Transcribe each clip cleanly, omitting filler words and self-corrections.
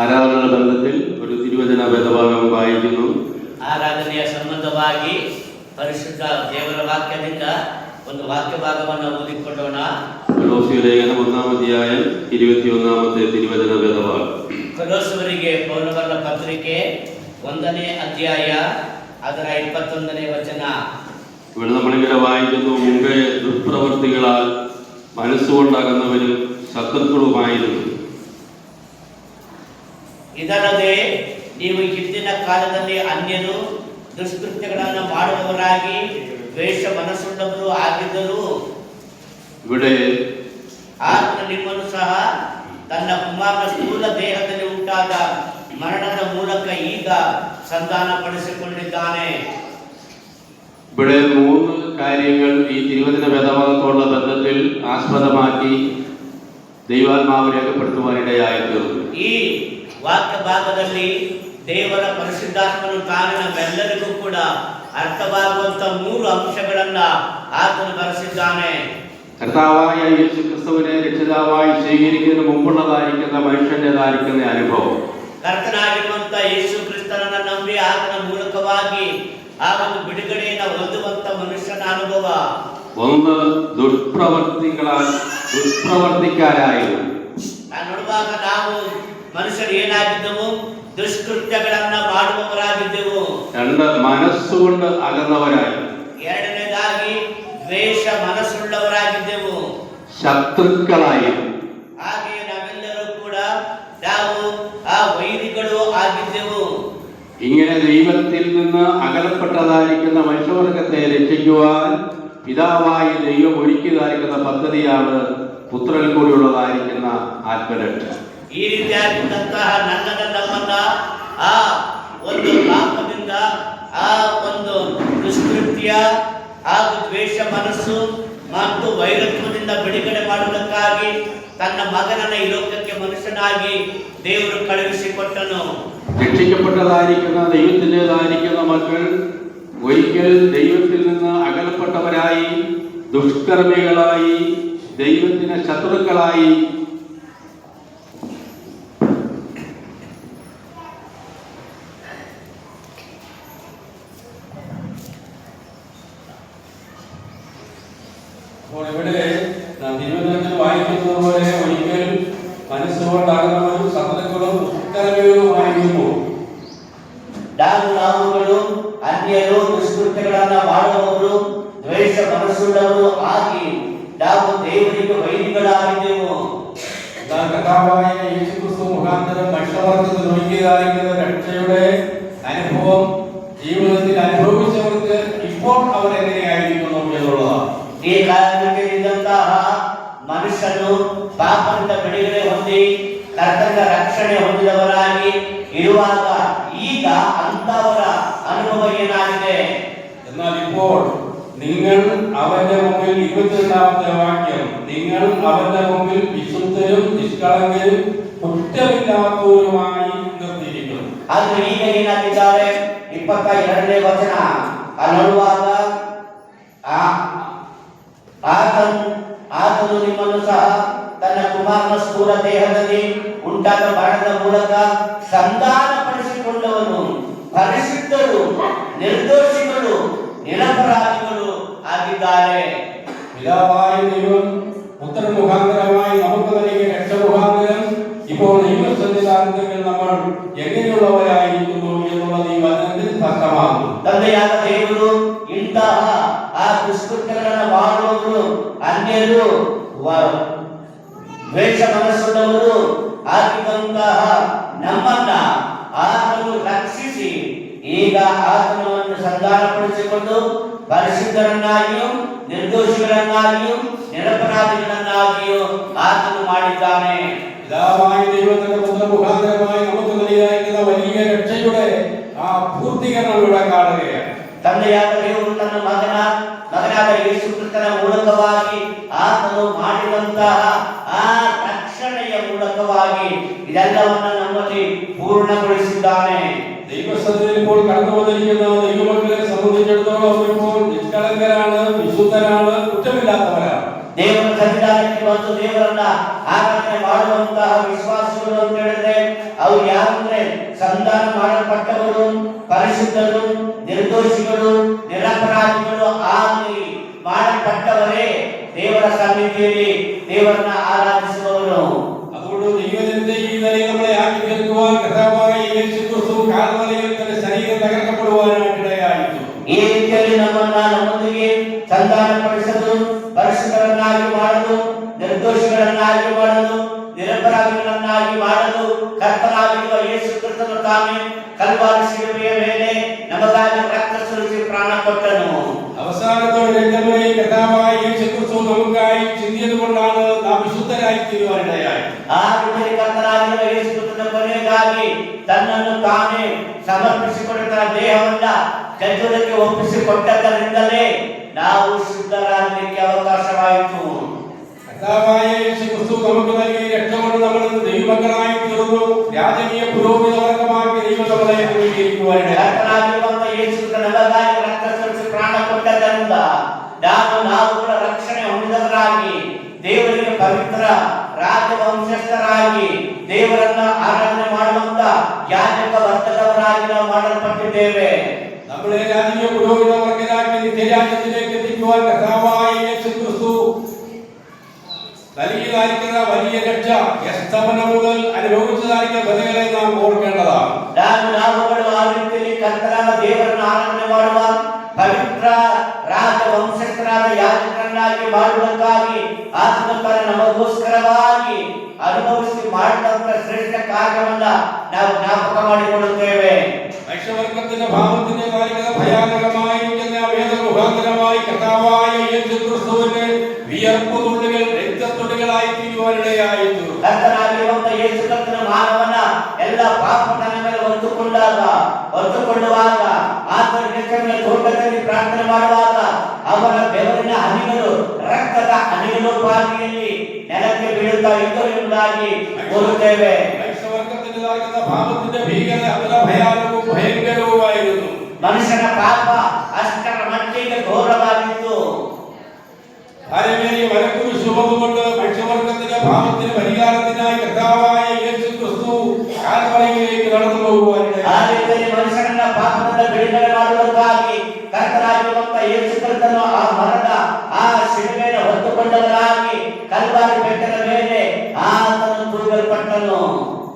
ಆರಾಧನಾ ಬಂಧത്തിൽ ഒരു തിരുവചന വേദഭാഗം വായിക്കുന്നു. ಆರಾಧನೆಯ ಸಂಬಂಧವಾಗಿ ಪರಿಶುದ್ಧ ದೇವರ ವಾಕ್ಯದಿಂದ ಒಂದು ವಾಕ್ಯ ಭಾಗವನ್ನು ಓದಿಕೊಳ್ಳೋಣ. ಕೊಲೋಸ್ಯ ಲೇಖನ 1-ാം അധ്യായം 21-ാമത്തെ തിരുവചന വേദഭാഗം. ಕೊಲೋಸ್ಯರಿಗೆ ಪೌಲನ ಪತ್ರಿಕೆ 1ನೇ ಅಧ್ಯಾಯ ಅದರ 21ನೇ ವಚನ. ഇവിടെ നമ്മളിങ്ങനെ വായിക്കുന്നു, മുമ്പേ ദുഷ്പ്രവൃത്തികളാൽ മനസ്സുകൊണ്ടാകുന്നവരും ശത്രുക്കളുമായിരുന്നു. ಇದಲ್ಲದೆ ನೀವು ಹಿಂದಿನ ಕಾಲದಲ್ಲಿ ಅನ್ಯರು ದುಷ್ಕೃತ್ಯಗಳನ್ನು ಮಾಡುವವರಾಗಿ ದ್ವೇಷ ಮನಸ್ಸುಳ್ಳವರು ಆಗಿದ್ದರು. ഇവിടെ ಆತನು ನಿಮ್ಮನ್ನು ಸಹ ತನ್ನ ಕುಮಾರನ ಸ್ಥೂಲ ದೇಹದಲ್ಲಿ ಉಂಟಾದ ಮರಣದ ಮೂಲಕ ಈಗ ಸಂಧಾನಪಡಿಸಿಕೊಂಡಿದ್ದಾನೆ. ഇവിടെ 3 കാര്യങ്ങൾ ഈ തിരുവചന വേദഭാഗത്തോടുള്ള ബന്ധത്തിൽ ആസ്പദമാക്കി ദൈവാത്മാവ് രേഖപ്പെടുത്തുവാനിടയായി തീർന്നു. ಈ ವಾಕ್ಯ ಭಾಗದಲ್ಲಿ ದೇವರ ಪರಿಶುದ್ಧಾತ್ಮನು ತಾನು ನಮ್ಮೆಲ್ಲರಿಗೂ ಕೂಡ ಅರ್ಥವಾಗುವಂತ 3 ಅಂಶಗಳನ್ನ ಆತನು ಬರೆಸಿದ್ದಾನೆ. കർത്താവായ യേശു ക്രിസ്തുവിനെ രക്ഷിതാവായി സ്വീകരിക്കുന്നതിന് മുമ്പുള്ളതായിരിക്കുന്ന മനുഷ്യൻ്റെതായിരിക്കുന്ന അനുഭവം, ಕರ್ತನಾಗಿರುವಂತ ಯೇಸು ಕ್ರಿಸ್ತನನ್ನ ನಂಬಿ ಆತನ ಮೂಲಕವಾಗಿ ಆ ಒಂದು ಬಿಡುಗಡೆಯನ್ನು ಹೊಂದುವಂತ ಮನುಷ್ಯನ ಅನುಭವ. ಒಂದು ದುಷ್ಪ್ರವರ್ತಿಕಾರಾയിരുന്നു. ನಾನು ನೋಡುವಾಗ ನಾವು ಮನುಷ್ಯರು ಏನಾಗಿದ್ದೆವು? ದುಷ್ಕೃತ್ಯಗಳನ್ನ ಮಾಡುವವರಾಗಿದ್ದೆವು. 2 മനസ്സുകൊണ്ട് അകന്നവരായി. ಎರಡನೇದಾಗಿ ದ್ವೇಷ ಮನಸ್ಸುಳ್ಳವರಾಗಿದ್ದೆವು. ശത്രുക്കളായി. ಹಾಗೆ ನಾವೆಲ್ಲರೂ ಕೂಡ ನಾವು ಆ ವೈರಿಗಳು ಆಗಿದ್ದೆವು. ഇങ്ങനെ ദൈവത്തിൽ നിന്ന് അകലപ്പെട്ടതായിരിക്കുന്ന മനുഷ്യവർഗത്തെ രക്ഷിക്കുവാൻ പിതാവായ ദൈവം ഒരുക്കിയതായിരിക്കുന്ന പദ്ധതിയാണ് പുത്രൻ കൂടിയുള്ളതായിരിക്കുന്ന ആത്മരക്ഷ. ಈ ರೀತಿಯಾಗಿದ್ದಂತಹ ನಮ್ಮನ್ನ ಆ ಒಂದು ಪಾಪದಿಂದ, ಆ ಒಂದು ದುಷ್ಕೃತ್ಯ ಹಾಗೂ ದ್ವೇಷ ಮನಸ್ಸು ಮತ್ತು ವೈರತ್ವದಿಂದ ಬಿಡುಗಡೆ ಮಾಡುವುದಕ್ಕಾಗಿ ತನ್ನ ಮಗನನ್ನ ಈ ಲೋಕಕ್ಕೆ ಮನುಷ್ಯನಾಗಿ ದೇವರು ಕಳುಹಿಸಿಕೊಟ್ಟನು. രക്ഷിക്കപ്പെട്ടതായിരിക്കുന്ന ദൈവത്തിൻ്റെതായിരിക്കുന്ന മക്കൾ ഒരിക്കൽ ദൈവത്തിൽ നിന്ന് അകലപ്പെട്ടവരായി, ദുഷ്കർമ്മികളായി, ദൈവത്തിന് ശത്രുക്കളായി ഇവിടെ തിരുവനന്തപുരത്തിൽ വായിക്കുന്നത് പോലെ ഒരിക്കൽ മനസ്സുകൊണ്ടാകുന്നവരും ശത്രുക്കളും ദുഷ്കർമ്മികളുമായിരുന്നു. ನಾವುಗಳು ಅನ್ಯರು ದುಷ್ಕೃತ್ಯಗಳನ್ನ ಮಾಡುವವರು, ದ್ವೇಷ ಮನಸ್ಸುಳ್ಳವರು ಆಗಿ ನಾವು ದೇವರಿಗೆ ವೈರಿಗಳಾಗಿದ್ದೆವು. കർത്താവായ യേശുക്രിസ്തു മുഖാന്തരം മനുഷ്യവർഗത്തിൽ ഒരുക്കിയതായിരിക്കുന്ന രക്ഷയുടെ അനുഭവം ജീവിതത്തിൽ അനുഭവിച്ചവർക്ക് ഇപ്പോൾ അവർ എങ്ങനെയായിരിക്കുന്നു എന്നുള്ളതാണ്. ಈ ಕಾರಣಕ್ಕೆ ಇದ್ದಂತಹ ಮನುಷ್ಯನು ಪಾಪದಿಂದ ಬಿಡುಗಡೆ ಹೊಂದಿ ಕರ್ತನ ರಕ್ಷಣೆ ಹೊಂದಿದವರಾಗಿ ಇರುವಾಗ ಈಗ ಅಂತವರ ಅನುಭವ ಏನಾಗಿದೆ? എന്നാൽ ഇപ്പോൾ നിങ്ങൾ അവന്റെ മുമ്പിൽ 22ാമത്തെ വാക്യം, നിങ്ങൾ അവന്റെ മുമ്പിൽ വിശുദ്ധരും നിഷ്കളങ്കരും കുറ്റമില്ലാത്തവരുമായി നിർത്തിയിരിക്കുന്നു. ಆದ್ರೆ ಈಗ ಏನಾಗಿದ್ದಾರೆ? 22ನೇ ವಚನ ನೋಡುವಾಗ ಆತನು ನಿಮ್ಮನ್ನು ಸಹ ತನ್ನ ಕುಮಾರನ ಸ್ಥೂಲ ದೇಹದಲ್ಲಿ ಉಂಟಾದ ಮರಣದ ಮೂಲಕ ಸಂಧಾನಪಡಿಸಿಕೊಂಡವನು, ಪರಿಶುದ್ಧರು, ನಿರ್ದೋಷಿಗಳು, ನಿರಪರಾಧಿಗಳು ಆಗಿದ್ದಾರೆ. പിതാവായ ദൈവം പുത്രൻ മുഖാന്തരമായി നമുക്ക് നൽകിയ രക്ഷ മുഖാന്തരം ഇപ്പോൾ ദൈവസന്നിധാനത്തിൽ നമ്മൾ എങ്ങനെയുള്ളവരായിരിക്കുന്നു എന്നുള്ളത് ഈ വചനത്തിൽ സ്പഷ്ടമാകുന്നു. ತಂದೆಯಾದ ದೇವರು ಇಂತಹ ಆ ದುಷ್ಕೃತ್ಯಗಳನ್ನು ಮಾಡುವವರು, ಅನ್ಯರು, ದ್ವೇಷ ಮನಸ್ಸುಳ್ಳವರು ಆಗಿದ್ದಂತಹ ನಮ್ಮನ್ನ ಆತನು ರಕ್ಷಿಸಿ ಈಗ ಆತನನ್ನು ಸಂಧಾನಪಡಿಸಿಕೊಂಡು ಪರಿಶುದ್ಧರನ್ನಾಗಿಯೂ ನಿರ್ದೋಷಿಗಳನ್ನಾಗಿಯೂ ನಿರಪರಾಧಿಗಳನ್ನಾಗಿಯೂ ಆತನು ಮಾಡಿದ್ದಾನೆ. പിതാവായ ദൈവത്തിന്റെ പുത്ര മുഖാന്തരമായി നമുക്ക് നൽകിയിരിക്കുന്ന വലിയ രക്ഷയുടെ ആ പൂർത്തീകരണം ഇവിടെ കാണുകയാണ്. ತಂದೆಯಾದ ದೇವರು ತನ್ನ ಮಗನಾದ ಯೇಸು ಕ್ರಿಸ್ತನ ಮೂಲಕವಾಗಿ ಆತನು ಮಾಡಿದಂತಹ ಆ ರಕ್ಷಣೆಯ ಮೂಲಕವಾಗಿ ಇದೆಲ್ಲವನ್ನ ನಮ್ಮಲ್ಲಿ ಪೂರ್ಣಗೊಳಿಸಿದ್ದಾನೆ. ദൈവസന്നിധിയിൽ ഇപ്പോൾ കടന്നു വന്നിരിക്കുന്ന ദൈവമക്കളെ സംബന്ധിച്ചിടത്തോളം അവരിപ്പോൾ നിഷ്കളങ്കരാണ്, വിശുദ്ധരാണ്, കുറ്റമില്ലാത്തവരാണ്. ದೇವರ ಸನ್ನಿಧಾನಕ್ಕೆ ಬಂದು ದೇವರನ್ನ ಆರಾಧನೆ ಮಾಡುವಂತಹ ವಿಶ್ವಾಸಿಗಳು ಅಂತ ಹೇಳಿದ್ರೆ ಅವ್ರು ಯಾರಂದ್ರೆ ಸಂಧಾನ ಮಾಡಲ್ಪಟ್ಟವರು, ಪರಿಶುದ್ಧರು, ನಿರ್ದೋಷಿಗಳು, ನಿರಪರಾಧಿಗಳು ಆಗಿ ಮಾಡಲ್ಪಟ್ಟವರೇ ದೇವರ ಸನ್ನಿಧಿಯಲ್ಲಿ ದೇವರನ್ನ ಆರಾಧಿಸುವವರು. അതുകൊണ്ട് ദൈവജനത്തെ ഈ നിലയിൽ നമ്മളെ ആക്കി തീർക്കുവാൻ കർത്താവായ യേശു ക്രിസ്തു കാൽവരിയിൽ തന്റെ ശരീരം തകർക്കപ്പെടുവാനായിട്ടിടയായിരുന്നു. ಈ ರೀತಿಯಲ್ಲಿ ನಮ್ಮೊಂದಿಗೆ ಸಂಧಾನಪಡಿಸಲು, ಪರಿಶುದ್ಧರನ್ನಾಗಿ ಮಾಡಲು, ನಿರ್ದೋಷಿಗಳನ್ನಾಗಿ ಮಾಡಲು, ನಿರಪರಾಧಿಗಳನ್ನಾಗಿ ಮಾಡಲು ಕರ್ತನಾಗಿರುವ ಯೇಸು ಕ್ರಿಸ್ತನು ತಾನೇ ಕಲ್ವಾರಿ ಶಿಲುಬೆಯ ಮೇಲೆ ನಮಗಾಗಿ ರಕ್ತ ಸುರಿಸಿ ಪ್ರಾಣ ಕೊಟ್ಟನು. അവസാനത്തോടെ രംഗമായി കർത്താവായ യേശു ക്രിസ്തു നമുക്കായി ചിന്തിയതുകൊണ്ടാണ് നാം വിശുദ്ധരായി തീരുവാനിടയായത്. ಆ ರೀತಿಯಲ್ಲಿ ಕರ್ತನಾಗಿರುವ ಯೇಸು ಕ್ರಿಸ್ತನ ಕೊನೆಗಾಗಿ ತನ್ನನ್ನು ತಾನೇ ಸಮರ್ಪಿಸಿಕೊಂಡ ತನ್ನ ದೇಹವನ್ನ ಜಜ್ಜುವುದಕ್ಕೆ ಒಪ್ಪಿಸಿಕೊಟ್ಟದ್ದರಿಂದಲೇ ನಾವು ಶುದ್ಧರಾಗಲಿಕ್ಕೆ ಅವಕಾಶವಾಯಿತು. കർത്താവായ യേശു ക്രിസ്തു നമുക്ക് നൽകിയ രക്ഷ കൊണ്ട് നമ്മൾ ദൈവമക്കളായി തീർന്നു. രാജകീയ പുരോഹിത വർഗമാക്കി ദൈവം നമ്മളെ അംഗീകരിക്കുവാനിടയായി. ಕರ್ತನಾಗಿರುವಂತ ಯೇಸು ನಮಗಾಗಿ ರಕ್ತ ಸುರಿಸಿ ಪ್ರಾಣ ಕೊಟ್ಟದ್ದರಿಂದ ನಾವು ಕೂಡ ರಕ್ಷಣೆ ಹೊಂದಿದವರಾಗಿ ದೇವರಿಗೆ ಪವಿತ್ರ ರಾಜವಂಶಸ್ಥರಾಗಿ ದೇವರನ್ನ ಆರಾಧನೆ ಮಾಡುವಂತ ಯಾಜಕ ವರ್ಗದವರಾಗಿ ನಾವು ಮಾಡಲ್ಪಟ್ಟಿದ್ದೇವೆ. നമ്മളെ രാജകീയ പുരോഹിത വർഗരാക്കി നിത്യരാജ്യത്തിലേക്ക് എത്തിക്കുവാൻ കർത്താവായ യേശു ക്രിസ്തു നൽകിയതായിരിക്കുന്ന വലിയ രക്ഷ യസ്തവന മുതൽ അനുഭവിച്ചതായിരിക്കുന്ന ബലികളെ നാം ഓർക്കേണ്ടതാണ്. ನಾವುಗಳು ಆ ರೀತಿಯಲ್ಲಿ ಕರ್ತನಾದ ದೇವರನ್ನು ಆರಾಧನೆ ಮಾಡುವ ಪವಿತ್ರ ರಾಜವಂಶಸ್ಥರಾದ ಯಾಜಕರನ್ನಾಗಿ ಮಾಡುವುದಕ್ಕಾಗಿ ಆತನ ನಮಗೋಸ್ಕರವಾಗಿ ಅನುಭವಿಸಿ ಮಾಡಿದಂತ ಶ್ರೇಷ್ಠ ಕಾರ್ಯವನ್ನ ನಾವು ಜ್ಞಾಪಕ ಮಾಡಿಕೊಳ್ಳುತ್ತೇವೆ. മനുഷ്യവർഗത്തിന്റെ ഭാവത്തിന്റെ ഭയാനകമായിരിക്കുന്ന വേദ മുഖാന്തരമായി കർത്താവായ യേശു ക്രിസ്തുവിന്റെ വിയർപ്പ് തുള്ളികൾ രക്തത്തുള്ളികളായി തീരുവാനിടയായിരുന്നു. ಕರ್ತನಾಗಿರುವಂತ ಯೇಸು ಕ್ರಿಸ್ತನ ಮಾನವನ ಎಲ್ಲ ಪಾಪದ ಮೇಲೆ ಹೊತ್ತುಕೊಳ್ಳುವಾಗ ಆತನ ನೆಚ್ಚಿನ ತೋಟದಲ್ಲಿ ಪ್ರಾರ್ಥನೆ ಮಾಡುವಾಗ ಅವರ ಬೆವರಿನ ಹನಿಗಳು ರಕ್ತದ ಹನಿಗಳು ಪಾದಿಯಲ್ಲಿ ನೆಲಕ್ಕೆ ಬೀಳುತ್ತಾ ಇದ್ದರು ಎಂಬುದಾಗಿ ಓದುತ್ತೇವೆ. മനുഷ്യവർഗത്തിൻ്റെതായിരുന്ന ഭാവത്തിന്റെ ഭീകര ഭയാനകവും ഭയങ്കരവുമായിരുന്നു. ಮನುಷ್ಯನ ಪಾಪ ಅಷ್ಟರ ಮಟ್ಟಿಗೆ ಘೋರವಾಗಿತ್ತು. ഭാരമേറിയ വരക്കുരു ചുമന്നുകൊണ്ട് മനുഷ്യവർഗത്തിന്റെ ഭാവത്തിന് പരിഹാരത്തിനായി കർത്താവായ യേശു ക്രിസ്തു കാൽവരിയിലേക്ക് നടന്നു പോകുവാനിടയായി. ಆ ರೀತಿಯಲ್ಲಿ ಮನುಷ್ಯನ ಪಾಪದಿಂದ ಬಿಡುಗಡೆ ಮಾಡುವುದಕ್ಕಾಗಿ ಕರ್ತನಾಗಿರುವಂತ ಯೇಸು ಕ್ರಿಸ್ತನು ಆ ಮರದ ಆ ಶಿಲುಬೆಯನ್ನು ಹೊತ್ತುಕೊಂಡವರಾಗಿ ಕಲ್ವಾರಿ ಬೆಟ್ಟದ ಮೇಲೆ ಆತನು ತೂಗಲ್ಪಟ್ಟನು.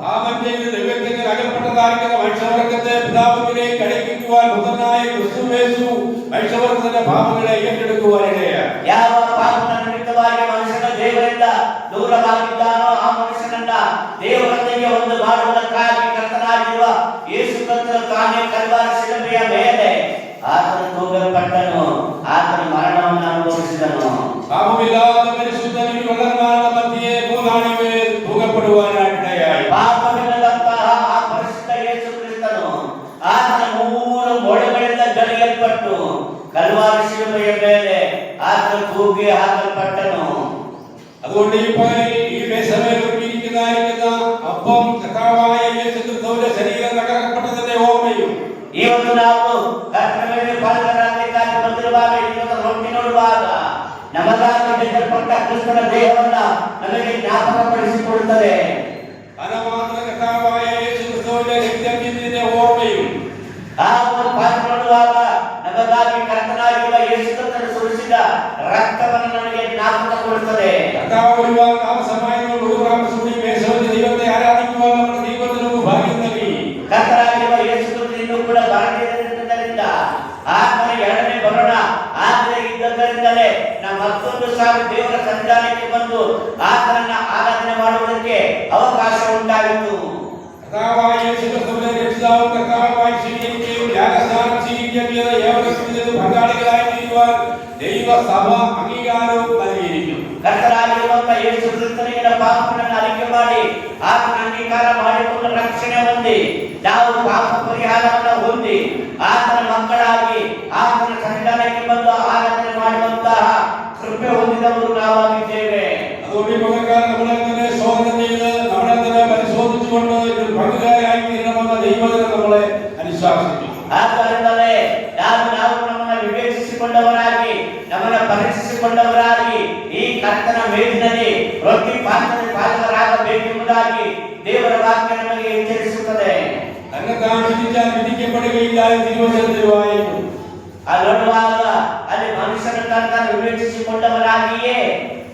പാപം ചെയ്ത് ദൈവത്തിന് അകപ്പെട്ടതായിരിക്കുന്ന മനുഷ്യവർഗത്തെ പിതാവിലേക്ക് അടുപ്പിക്കുവാൻ പുത്രനായ ക്രിസ്തുയേശു മനുഷ്യവർഗത്തിന്റെ പാപങ്ങളെ ഏറ്റെടുക്കുവാനിടയായി. ಯಾವ ಪಾಪದ ನಿಮಿತ್ತವಾಗಿ ಮನುಷ್ಯನ ದೇವರಿಂದ ದೂರವಾಗಿದ್ದಾನೋ ಆ ಮನುಷ್ಯನನ್ನ ದೇವರೊಂದಿಗೆ ಒಂದು ಮಾಡುವುದಕ್ಕಾಗಿ ಕರ್ತನಾಗಿರುವ ಯೇಸು ಕ್ರಿಸ್ತನು ತಾನೇ ಕಲ್ವಾರಿ ಶಿಲುಬೆಯ ಮೇಲೆ ಆತನು ತೂಗಲ್ಪಟ್ಟನು. ಆತನ ಮರಣವನ್ನು ಅನುಭವಿಸಿದನು. പാപമില്ലാത്ത പരിശുദ്ധനും വെള്ളന്മാരുടെ മധ്യേ മൂന്നാണിമേൽ തൂക്കപ്പെടുവാനായിട്ടിടയായി. ಪಾಪವಿಲ್ಲದಂತಹ ಆ ಪರಿಶುದ್ಧ ಯೇಸು ಕ್ರಿಸ್ತನು ಆತನ 3 ಮೊಳೆಗಳಿಂದ ಜಡಿಯಲ್ಪಟ್ಟು ಕಲ್ವಾರಿ ಶಿಲುಬೆಯ ಮೇಲೆ ಆತನು ತೂಗಿ ಹಾಕಲ್ಪಟ್ಟನು. അതുകൊണ്ട് ഈ പകലിൽ ഈ മേശമേൽ ഒരുക്കിയിരിക്കുന്ന അപ്പം കർത്താവായ യേശു ക്രിസ്തുവിന്റെ ശരീരം തകർക്കപ്പെട്ടതിന്റെ ഓർമ്മയും ಇವತ್ತು ನಾವು ಕರ್ತನ ಮೇಲೆ ಪಾಲ್ಗೊಳ್ಳಬೇಕಾಗಿ ಬಂದಿರುವಾಗ ಇವತ್ತು ರೊಟ್ಟಿ ನೋಡುವಾಗ ನಮಗಾಗಿ ಬೆಳೆಸಲ್ಪಟ್ಟ ಕ್ರಿಸ್ತನ ದೇಹವನ್ನ ನಮಗೆ ಜ್ಞಾಪಕಪಡಿಸಿಕೊಳ್ಳುತ್ತದೆ. അനമാത്ര കർത്താവായ യേശു ക്രിസ്തുവിന്റെ രക്തത്തിന്റെ ഓർമ്മയും ಆ ಒಂದು ಪಾತ್ರ ನೋಡುವಾಗ ನಮಗಾಗಿ ಕರ್ತನಾಗಿರುವ ಯೇಸು ಕ್ರಿಸ್ತನು ಸುರಿಸಿದ ರಕ್ತವನ್ನು ನಮಗೆ ಜ್ಞಾಪಕಗೊಳಿಸುತ್ತದೆ. കർത്താവ് ഒരുപാട് താമസമായതുകൊണ്ട് ഒരു പ്രാവശ്യം കൂടി മേശമേൽ ദൈവത്തെ ആരാധിക്കുവാൻ നമ്മുടെ ദൈവത്തിന് ഭാഗ്യം നൽകി. ಕರ್ತನಾಗಿರುವ ಯೇಸು ಕ್ರಿಸ್ತನು ಇನ್ನೂ ಕೂಡ ಬರದಿದ್ದರಿಂದ ಆತನ ಎರಡನೇ ಬರೋಣ ಆದರೆ ಇದ್ದರಿಂದಲೇ ನಾವು ಮತ್ತೊಂದು ಸಾರಿ ದೇವರ ಸನ್ನಿಧಾನಕ್ಕೆ ಬಂದು ಆತನನ್ನ ಆರಾಧನೆ ಮಾಡುವುದಕ್ಕೆ ಅವಕಾಶ ಉಂಟಾಯಿತು. കർത്താവായ യേശു ക്രിസ്തുവിനെ രക്ഷിതാവും കർത്താവായി സ്വീകരിക്കുകയും യാഗസ്ഥാനം സ്വീകരിക്കുകയും ചെയ്ത ഏവർക്കും പങ്കാളികളായി തീരുവാൻ ദൈവസഭ അംഗീകാരവും നൽകിയിരിക്കുന്നു. ಕರ್ತನಾಗಿರುವಂತ ಯೇಸು ಕ್ರಿಸ್ತನಿಗೆ ನಮ್ಮ ಪಾಪಗಳನ್ನು ಅರಿಕೆ ಮಾಡಿ ಆತನ ಅಂಗೀಕಾರ ಮಾಡಿಕೊಂಡು ರಕ್ಷಣೆ ಹೊಂದಿ ನಾವು ಪಾಪ ಪರಿಹಾರವನ್ನು ಹೊಂದಿ ಆತನ ಮಕ್ಕಳಾಗಿ ಆತನ ಸನ್ನಿಧಾನಕ್ಕೆ ಬಂದು ಆರಾಧನೆ ಮಾಡುವಂತಹ ಕೃಪೆ ಹೊಂದಿದವರು ನಾವಾಗಿದ್ದೇವೆ. അതുകൊണ്ട് ഈ പകൽക്കാലം നമ്മളെ തന്നെ ശോധന ചെയ്ത് നമ്മളെ തന്നെ പരിശോധിച്ചുകൊണ്ട് ഇതിൽ പങ്കുകാരായി തീരണമെന്ന ദൈവത്തിന് നമ്മളെ അനുശാസിക്കുന്നു. ಆದ್ದರಿಂದಲೇ ನಾವು ಪರೀಕ್ಷಿಸಿಕೊಂಡವರಾಗಿ ನಮ್ಮನ್ನು ಪರೀಕ್ಷಿಸಿಕೊಂಡವರಾಗಿ ಈ ಕರ್ತನ ಮೇಲಿನಲ್ಲಿ ರೊಟ್ಟಿ ಪಾಲಕರಾಗಬೇಕೆಂಬುದಾಗಿ ದೇವರ ವಾಕ್ಯ ನಮಗೆ ಎಚ್ಚರಿಸುತ್ತದೆ. തന്നെത്താൻ വിധിച്ചാൽ വിധിക്കപ്പെടുകയില്ല എന്ന് തിരുവചനത്തിൽ വായിക്കുന്നു. ನೋಡುವಾಗ ಅಲ್ಲಿ ಮನುಷ್ಯನ ತನ್ನ ವಿವೇಚಿಸಿಕೊಂಡವರಾಗಿಯೇ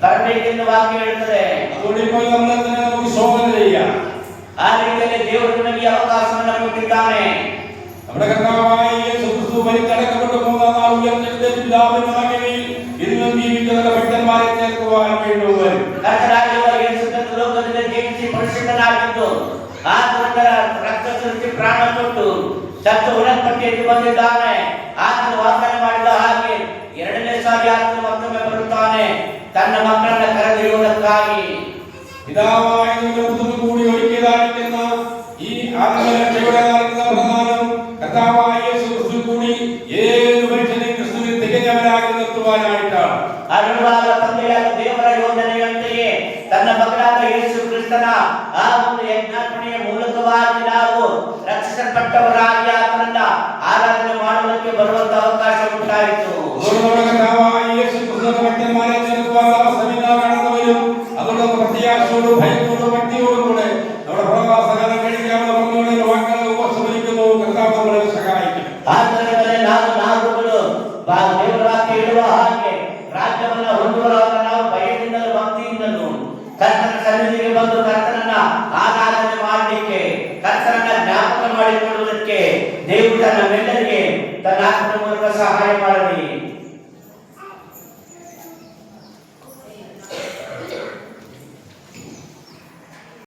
ಬರಬೇಕೆಂದು ವಾಕ್ಯ ಹೇಳುತ್ತದೆ. അതുകൊണ്ട് ഇപ്പോൾ നമ്മൾ തന്നെ നമുക്ക് ശോധന ചെയ്യാം. ಆ ರೀತಿಯಲ್ಲಿ ದೇವರು ನಮಗೆ ಅವಕಾಶವನ್ನು ಕೊಟ್ಟಿದ್ದಾನೆ. നമ്മുടെ കർത്താവായ യേശു ക്രിസ്തു മരിച്ചടക്കപ്പെട്ടു മൂന്നാം നാൾ ഉയർത്തെഴുന്നേറ്റ് പിതാവിന്റെ മഹിമയിൽ ഇന്നും ജീവിക്കുന്ന ഭക്തന്മാരെ ചേർക്കുവാൻ വേണ്ടി വരും. ಕರ್ತನಾಗಿರುವ ಯೇಸು ಕ್ರಿಸ್ತ ಲೋಕದಲ್ಲಿ ಜೀವಿಸಿ ಪರಿಶುದ್ಧನಾಗಿದ್ದು ಆತನ ರಕ್ತ ಸುರಿಸಿ ಪ್ರಾಣ ಕೊಟ್ಟು ಸತ್ತು ಉಣಲ್ಪಟ್ಟು ಬಂದಿದ್ದಾನೆ. ಆತನು ವಾಗ್ದಾನ ಮಾಡಿದ ಹಾಗೆ ಎರಡನೇ ಸಾರಿ ಆತನು ಮತ್ತೊಮ್ಮೆ ಬರುತ್ತಾನೆ ತನ್ನ ಮಕ್ಕಳನ್ನ ಕರೆದೊಯ್ಯುವುದಕ್ಕಾಗಿ. പിതാവായ ദൈവത്തോട് കൂടി ഒരുക്കിയതായിരിക്കുന്ന ഈ ആത്മരക്ഷയുടെ പ്രധാനം കർത്താവായ യേശു ക്രിസ്തു കൂടി ഏത് മനുഷ്യനെയും ക്രിസ്തുവിൽ തികഞ്ഞവരാക്കി നിർത്തുവാനായിട്ടാണ്. ಅರುಣವಾದ ತಂದೆಯಾದ ದೇವರ ಯೋಜನೆಯಂತೆಯೇ ತನ್ನ ಮಗನಾದ ಯೇಸು ಕ್ರಿಸ್ತನ ಆ ಒಂದು ಯಜ್ಞಾರ್ಪಣೆಯ ಮೂಲಕವಾಗಿ ನಾವು ರಕ್ಷಿಸಲ್ಪಟ್ಟವರಾಗಿ ಆತನನ್ನ ಆರಾಧನೆ ಮಾಡುವುದಕ್ಕೆ ಬರುವಂತ ಅವಕಾಶ ಉಂಟಾಯಿತು. കർത്താവായ യേശു ക്രിസ്തു ഭക്തന്മാരെ ചേർക്കുവാനുള്ള സമയം കടന്നു വരും. അതുകൊണ്ട് പ്രത്യാശയോടും ഭയത്തോടും ഭക്തിയോടും കൂടെ നമ്മുടെ പ്രവാസകാലം കഴിക്കാവുന്ന ഭംഗിയുടെ വാക്കുകൾ ഉപസംഹരിക്കുന്നു. കർത്താവ് നമ്മളെ സഹായിക്കും. ಆದ್ದರಿಂದ ನಾವುಗಳು ದೇವರ ವಾಕ್ಯ ಹೇಳುವ ಹಾಗೆ ರಾಜ್ಯವನ್ನು ಹೊಂದುವರಾಗ ನಾವು ಭಯದಿಂದಲೂ ಭಕ್ತಿಯಿಂದಲೂ ಕರ್ತನ ಸನ್ನಿಧಿಗೆ ಬಂದು ಕರ್ತನನ್ನ ಆರಾಧನೆ ಮಾಡಲಿಕ್ಕೆ ಕರ್ತನನ್ನ ಜ್ಞಾಪಕ ಮಾಡಿಕೊಳ್ಳುವುದಕ್ಕೆ ದೇವರು ನಮ್ಮೆಲ್ಲರಿಗೆ ತನ್ನ ಆತ್ಮನ ಮೂಲಕ ಸಹಾಯ ಮಾಡಲಿ.